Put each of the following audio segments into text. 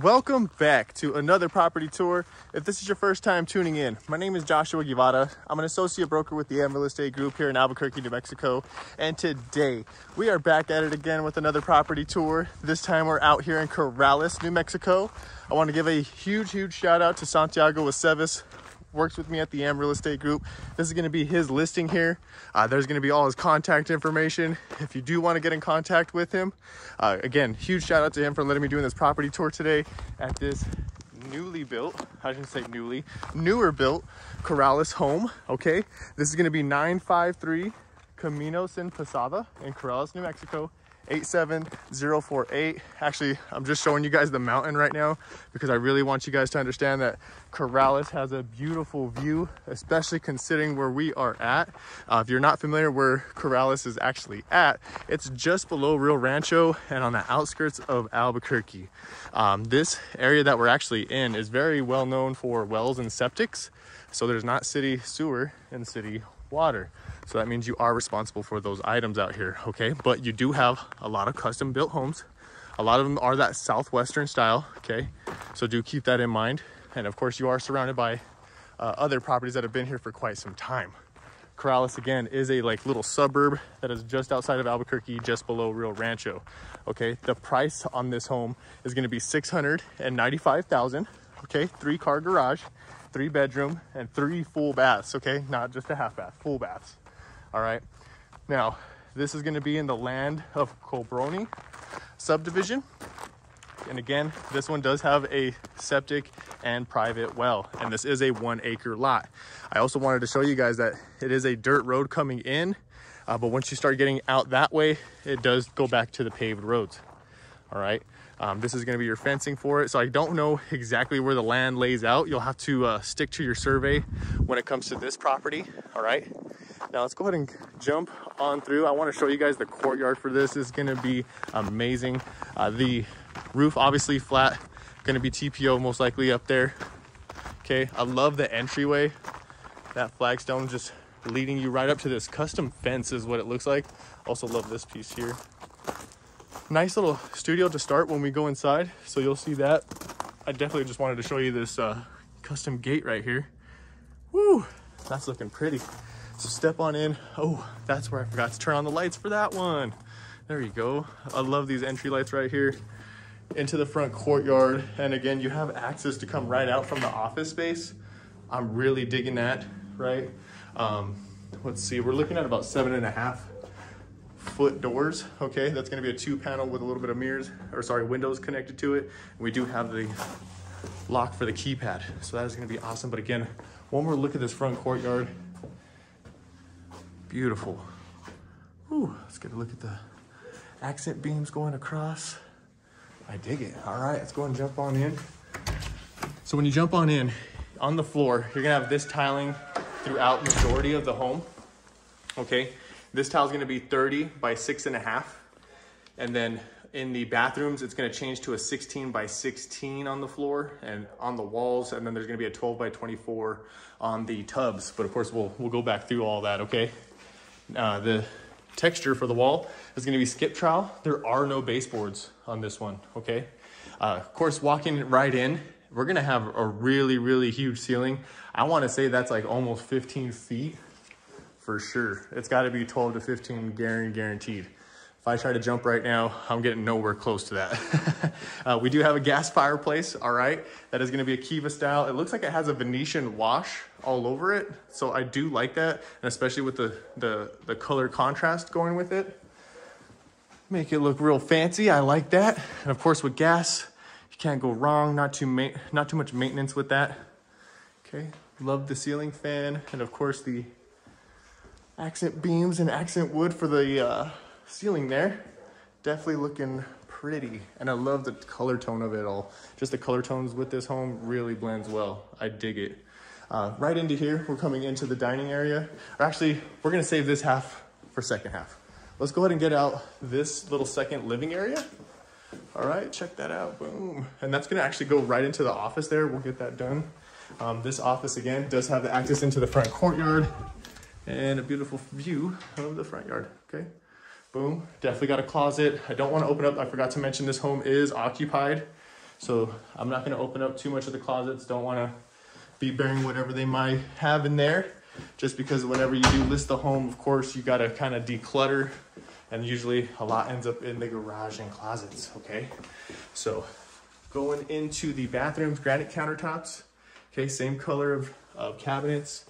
Welcome back to another property tour. If this is your first time tuning in, my name is Joshua Guevara. I'm an associate broker with the Real Estate Group here in Albuquerque, New Mexico. And today we are back at it again with another property tour. This time we're out here in Corrales, New Mexico. I want to give a huge shout out to Santiago Aceves. Works with me at the Real Estate Group. This is going to be his listing here. There's going to be all his contact information if you do want to get in contact with him. Again, huge shout out to him for letting me do this property tour today at this newly built, I shouldn't say newly, newer built Corrales home. Okay, this is going to be 953 Camino Sin Posada in Corrales, New Mexico. 87048. Actually, I'm just showing you guys the mountain right now because I really want you guys to understand that Corrales has a beautiful view, especially considering where we are at. If you're not familiar where Corrales is actually at, it's just below Rio Rancho and on the outskirts of Albuquerque. This area that we're actually in is very well known for wells and septics, so there's not city sewer and city water. So that means you are responsible for those items out here, okay? But you do have a lot of custom built homes. A lot of them are that southwestern style, okay? So do keep that in mind. And of course you are surrounded by other properties that have been here for quite some time. Corrales, again, is a little suburb that is just outside of Albuquerque, just below Rio Rancho, okay? The price on this home is gonna be $695,000, okay? 3-car garage, 3-bedroom, and 3 full baths, okay? Not just a half bath, full baths. All right, now this is going to be in the land of Cobroni subdivision, and again, this one does have a septic and private well, and this is a 1-acre lot. I also wanted to show you guys that it is a dirt road coming in, but once you start getting out that way, it does go back to the paved roads. All right, this is going to be your fencing for it, so I don't know exactly where the land lays out. You'll have to stick to your survey when it comes to this property. All right, now let's go ahead and jump on through. I want to show you guys the courtyard for this. Is going to be amazing. The roof obviously flat, going to be TPO most likely up there. Okay, I love the entryway. That flagstone just leading you right up to this custom fence is what it looks like. Also love this piece here. Nice little studio to start when we go inside, so you'll see that. I definitely just wanted to show you this custom gate right here. Woo, that's looking pretty. So step on in. Oh, that's where I forgot to turn on the lights for that one. There you go. I love these entry lights right here into the front courtyard. And again, you have access to come right out from the office space. I'm really digging that, right? Let's see, we're looking at about 7.5-foot doors. Okay, that's going to be a 2-panel with a little bit of windows connected to it. We do have the lock for the keypad, so that is going to be awesome. But again, one more look at this front courtyard. Beautiful. Ooh, let's get a look at the accent beams going across. I dig it. All right, let's go and jump on in. So when you jump on in, on the floor, you're gonna have this tiling throughout majority of the home. Okay, this tile is going to be 30 by 6.5, and then in the bathrooms it's going to change to a 16 by 16 on the floor and on the walls, and then there's going to be a 12 by 24 on the tubs. But of course we'll go back through all that. Okay, the texture for the wall is going to be skip trowel. There are no baseboards on this one. Okay, of course walking right in, we're going to have a really huge ceiling. I want to say that's like almost 15 feet. For sure. It's got to be 12 to 15 guaranteed. If I try to jump right now, I'm getting nowhere close to that. We do have a gas fireplace, all right? That is going to be a Kiva style. It looks like it has a Venetian wash all over it, so I do like that, and especially with the color contrast going with it. Make it look real fancy. I like that. And of course with gas, you can't go wrong. Not too much maintenance with that. Okay, love the ceiling fan, and of course the accent beams and accent wood for the ceiling there. Definitely looking pretty, and I love the color tone of it all. Just the color tones with this home really blends well. I dig it. Right into here, we're coming into the dining area. Or actually, we're gonna save this half for second half. Let's go ahead and get out this little second living area. All right, check that out, boom. And that's gonna actually go right into the office there. We'll get that done. This office, again, does have the access into the front courtyard and a beautiful view of the front yard, okay? Boom, definitely got a closet. I don't wanna open up, I forgot to mention this home is occupied. So I'm not gonna open up too much of the closets. Don't wanna be bearing whatever they might have in there, just because whenever you do list the home, of course, you gotta kind of declutter, and usually a lot ends up in the garage and closets, okay? So going into the bathrooms, granite countertops, okay, same color of cabinets.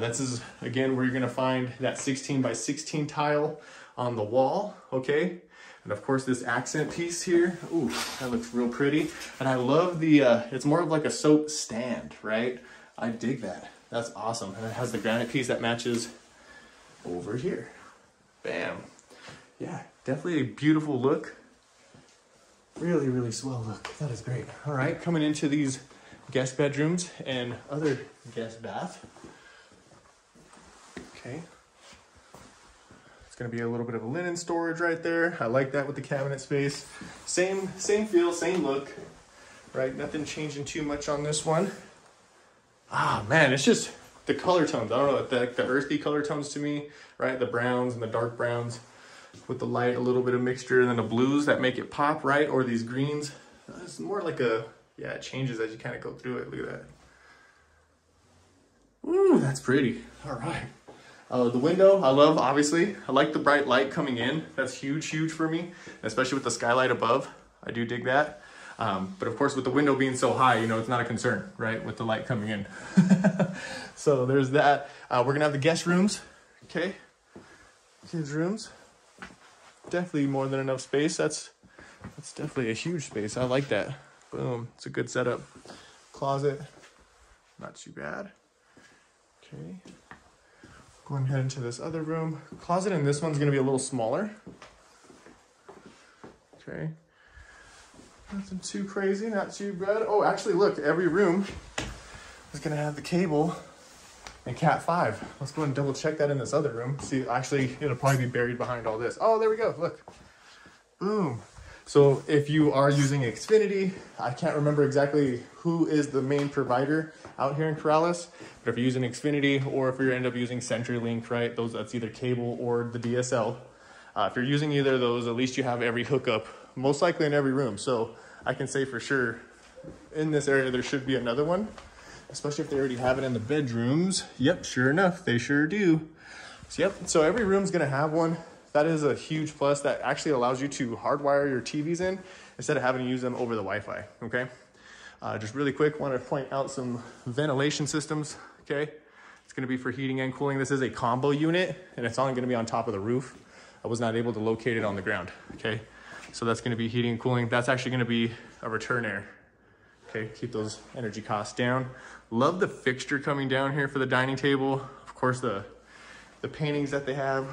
This is, again, where you're gonna find that 16 by 16 tile on the wall, okay? And of course this accent piece here, ooh, that looks real pretty. And I love the, it's more of like a soap stand, right? I dig that. That's awesome. And it has the granite piece that matches over here. Bam. Yeah, definitely a beautiful look. Really, really swell look. That is great. All right, coming into these guest bedrooms and other guest bath. Okay. It's gonna be a little bit of a linen storage right there. I like that with the cabinet space. Same feel, same look, right? Nothing changing too much on this one. Ah, man, it's just the color tones. I don't know, the earthy color tones to me, right? The browns and the dark browns with the light, a little bit of mixture, and then the blues that make it pop, right? Or these greens. It's more like a, yeah, it changes as you kind of go through it. Look at that. Ooh, that's pretty. All right. The window, I love, obviously. I like the bright light coming in. That's huge, huge for me, especially with the skylight above. I do dig that. But of course, with the window being so high, you know, it's not a concern, right? With the light coming in. So there's that. We're gonna have the guest rooms, okay? Kids' rooms. Definitely more than enough space. That's definitely a huge space. I like that. Boom, it's a good setup. Closet, not too bad. Okay. Going ahead into this other room. Closet in this one's gonna be a little smaller. Okay. Nothing too crazy, not too bad. Oh, actually look, every room is gonna have the cable and Cat 5. Let's go and double check that in this other room. See, actually, it'll probably be buried behind all this. Oh, there we go, look. Boom. So if you are using Xfinity, I can't remember exactly who is the main provider out here in Corrales, but if you're using Xfinity or if you end up using CenturyLink, right, that's either cable or the DSL. If you're using either of those, at least you have every hookup, most likely in every room. So I can say for sure in this area, there should be another one, especially if they already have it in the bedrooms. Yep, sure enough, they sure do. So, yep, so every room's gonna have one. That is a huge plus. That actually allows you to hardwire your TVs in instead of having to use them over the Wi-Fi, okay? Just really quick, want to point out some ventilation systems, okay? It's gonna be for heating and cooling. This is a combo unit, and it's only gonna be on top of the roof. I was not able to locate it on the ground, okay? So that's gonna be heating and cooling. That's actually gonna be a return air, okay? Keep those energy costs down. Love the fixture coming down here for the dining table. Of course, the paintings that they have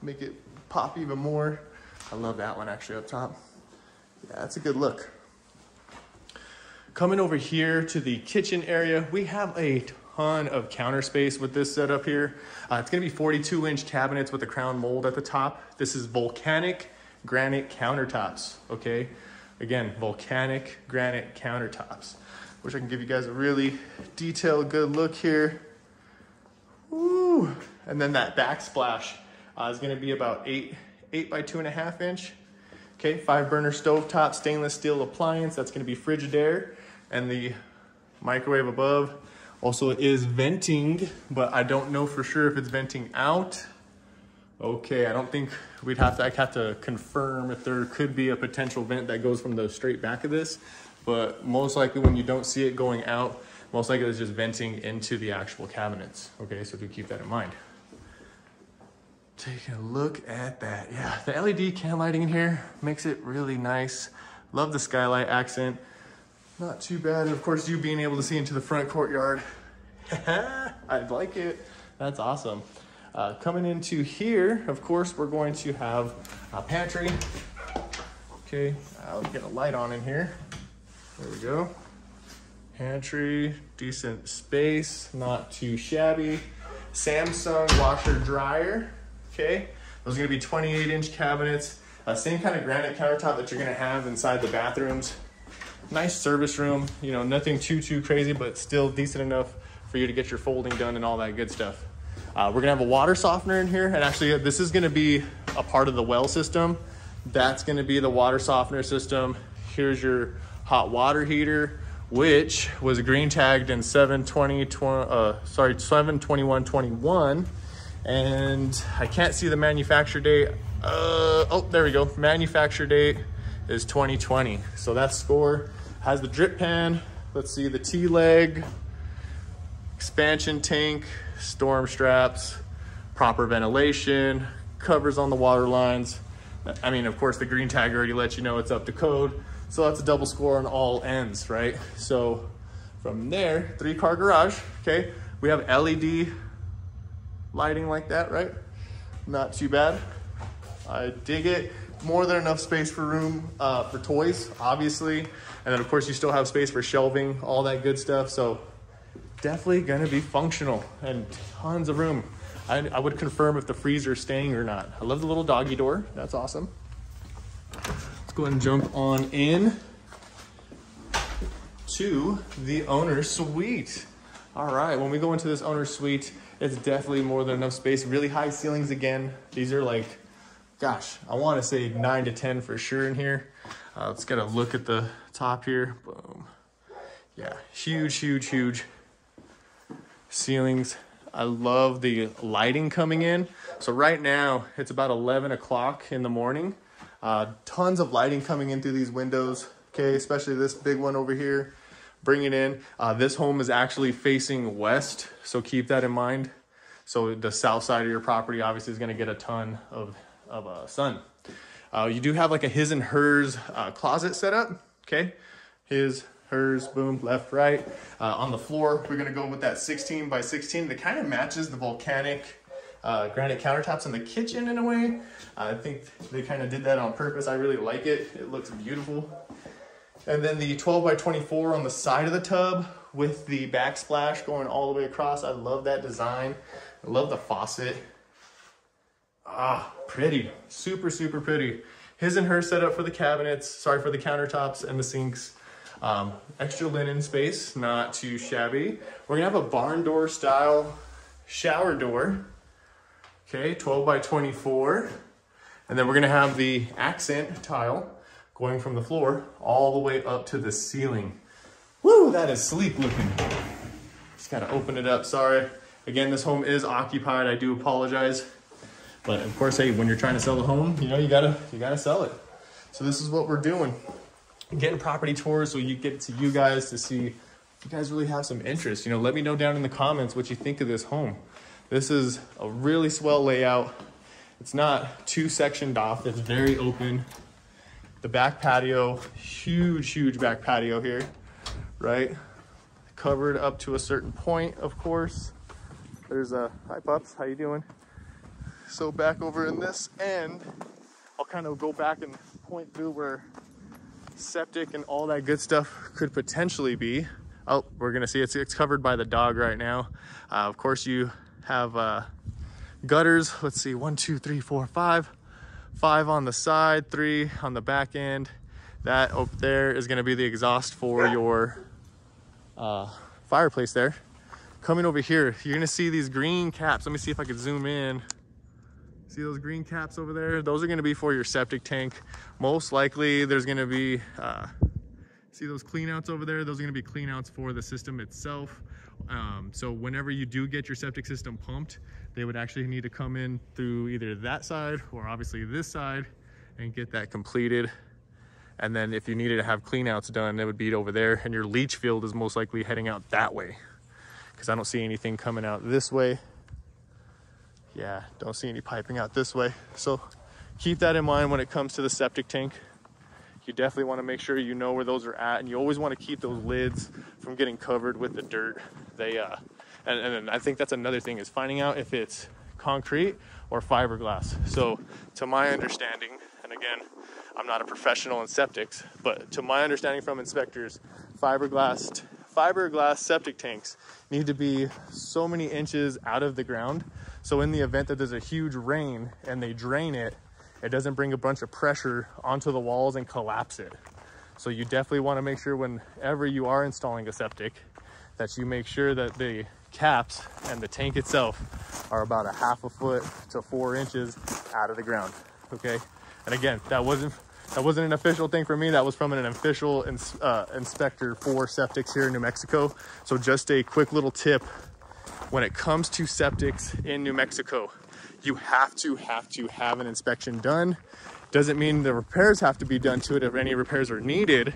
make it pop even more. I love that one actually up top. Yeah, that's a good look. Coming over here to the kitchen area, we have a ton of counter space with this setup here. It's gonna be 42-inch cabinets with a crown mold at the top. This is volcanic granite countertops, okay? Again, volcanic granite countertops. Wish I can give you guys a really detailed, good look here. Woo! And then that backsplash is gonna be about 8 by 2.5 inch. Okay, 5-burner stovetop, stainless steel appliance. That's gonna be Frigidaire. And the microwave above. Also, it is venting, but I don't know for sure if it's venting out. Okay, I don't think I'd have to confirm if there could be a potential vent that goes from the straight back of this, but most likely when you don't see it going out, most likely it's just venting into the actual cabinets. Okay, so do keep that in mind. Taking a look at that. Yeah, the LED can lighting in here makes it really nice. Love the skylight accent. Not too bad. And of course, you being able to see into the front courtyard. I like it. That's awesome. Coming into here, of course, we're going to have a pantry. Okay, I'll get a light on in here. There we go. Pantry, decent space, not too shabby. Samsung washer dryer. Okay, those are gonna be 28-inch cabinets. Same kind of granite countertop that you're gonna have inside the bathrooms. Nice service room, you know, nothing too crazy, but still decent enough for you to get your folding done and all that good stuff. We're gonna have a water softener in here, and actually this is gonna be a part of the well system. That's gonna be the water softener system. Here's your hot water heater, which was green tagged in 7/21/21, and I can't see the manufacture date. Oh, there we go. Manufacture date is 2020. So that score has the drip pan. Let's see, the T-leg, expansion tank, storm straps, proper ventilation, covers on the water lines. I mean, of course, the green tag already lets you know it's up to code. So that's a double score on all ends, right? So from there, 3-car garage, okay? We have LED lighting like that, right? Not too bad. I dig it. More than enough space for room for toys, obviously. And then of course you still have space for shelving, all that good stuff. So definitely gonna be functional and tons of room. I would confirm if the freezer is staying or not. I love the little doggy door, that's awesome. Let's go ahead and jump on in to the owner's suite. All right, when we go into this owner's suite, it's definitely more than enough space. Really high ceilings again. These are like, gosh, I want to say 9 to 10 for sure in here. Let's get a look at the top here. Boom. Yeah, huge, huge, huge ceilings. I love the lighting coming in. So right now it's about 11 o'clock in the morning. Tons of lighting coming in through these windows. Okay, especially this big one over here. Bring it in. This home is actually facing west, so keep that in mind. So the south side of your property obviously is going to get a ton of sun. You do have like a his and hers closet set up. Okay, his, hers, boom, left, right. On the floor, we're going to go with that 16 by 16 that kind of matches the volcanic granite countertops in the kitchen in a way. I think they kind of did that on purpose. I really like it. It looks beautiful. And then the 12 by 24 on the side of the tub with the backsplash going all the way across. I love that design. I love the faucet. Ah, pretty. Super, super pretty. His and her setup for the cabinets. Sorry, for the countertops and the sinks. Extra linen space, not too shabby. We're gonna have a barn door style shower door. Okay, 12 by 24. And then we're gonna have the accent tile going from the floor all the way up to the ceiling. Woo, that is sleek looking. Just gotta open it up, sorry. Again, this home is occupied, I do apologize. But of course, hey, when you're trying to sell the home, you know, you gotta sell it. So this is what we're doing. Getting property tours so you get to you guys to see if you guys really have some interest. You know, let me know down in the comments what you think of this home. This is a really swell layout. It's not too sectioned off, it's very open. The back patio, huge, huge back patio here, right? Covered up to a certain point, of course. There's a, hi pups, how you doing? So back over in this end, I'll kind of go back and point through where septic and all that good stuff could potentially be. Oh, we're gonna see it's covered by the dog right now. Of course you have gutters. Let's see, 1, 2, 3, 4, 5. 5 on the side, 3 on the back end. That up there is gonna be the exhaust for your fireplace there. Coming over here, you're gonna see these green caps. Let me see if I can zoom in. See those green caps over there? Those are gonna be for your septic tank. Most likely there's gonna be, see those clean outs over there? Those are gonna be clean outs for the system itself. So whenever you do get your septic system pumped, they would actually need to come in through either that side or obviously this side and get that completed. And then if you needed to have clean outs done, it would be over there, and your leach field is most likely heading out that way, because I don't see anything coming out this way. Yeah, don't see any piping out this way. So keep that in mind when it comes to the septic tank. You definitely want to make sure you know where those are at, and you always want to keep those lids from getting covered with the dirt. They and I think that's another thing, is finding out if it's concrete or fiberglass. So to my understanding, and again, I'm not a professional in septics, but to my understanding from inspectors, fiberglass septic tanks need to be so many inches out of the ground. So in the event that there's a huge rain and they drain it, it doesn't bring a bunch of pressure onto the walls and collapse it. So you definitely want to make sure whenever you are installing a septic that you make sure that the caps and the tank itself are about 1/2 foot to 4 inches out of the ground, okay? And again, that wasn't That wasn't an official thing for me. That was from an official inspector for septics here in New Mexico. So just a quick little tip. When it comes to septics in New Mexico, you have to have an inspection done. Doesn't mean the repairs have to be done to it if any repairs are needed,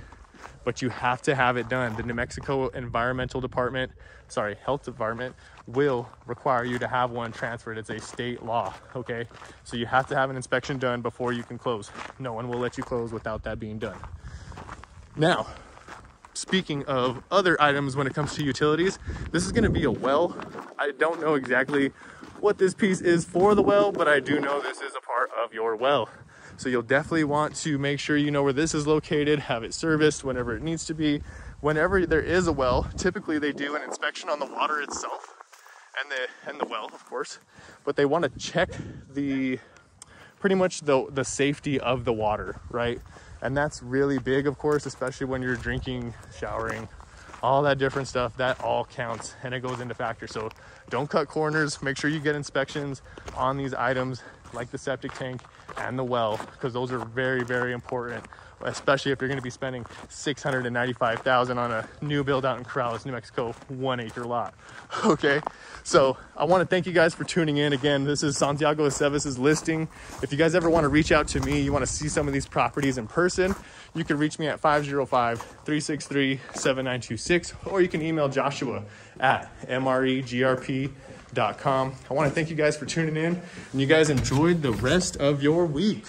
but you have to have it done. The New Mexico Health Department will require you to have one transferred. It's a state law, okay? So you have to have an inspection done before you can close. No one will let you close without that being done. Now, speaking of other items when it comes to utilities, this is gonna be a well. I don't know exactly what this piece is for the well, but I do know this is a part of your well. So you'll definitely want to make sure you know where this is located, have it serviced whenever it needs to be. Whenever there is a well, typically they do an inspection on the water itself and the well, of course, but they want to check pretty much the safety of the water, right? And that's really big, of course, especially when you're drinking, showering, all that different stuff. That all counts and it goes into factor. So don't cut corners. Make sure you get inspections on these items like the septic tank and the well, because those are very, very important, especially if you're going to be spending $695,000 on a new build out in Corrales, New Mexico, 1 acre lot. Okay, so I want to thank you guys for tuning in. Again, this is Santiago Aceves' listing. If you guys ever want to reach out to me, you want to see some of these properties in person, you can reach me at 505-363-7926, or you can email Joshua at mregrp.com. I want to thank you guys for tuning in, and you guys enjoyed the rest of your week.